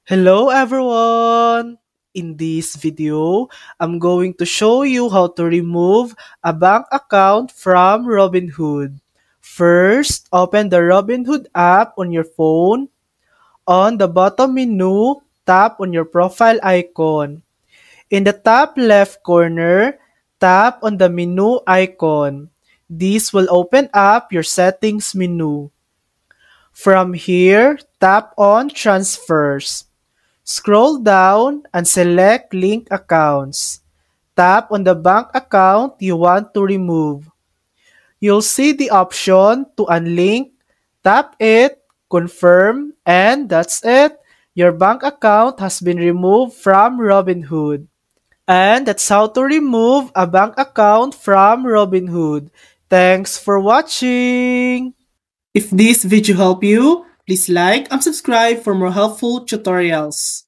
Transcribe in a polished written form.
Hello everyone! In this video, I'm going to show you how to remove a bank account from Robinhood. First, open the Robinhood app on your phone. On the bottom menu, tap on your profile icon. In the top left corner, tap on the menu icon. This will open up your settings menu. From here, tap on Transfers. Scroll down and select Link Accounts. Tap on the bank account you want to remove. You'll see the option to unlink. Tap it, confirm, and that's it. Your bank account has been removed from Robinhood. And that's how to remove a bank account from Robinhood. Thanks for watching! If this video helped you, please like and subscribe for more helpful tutorials.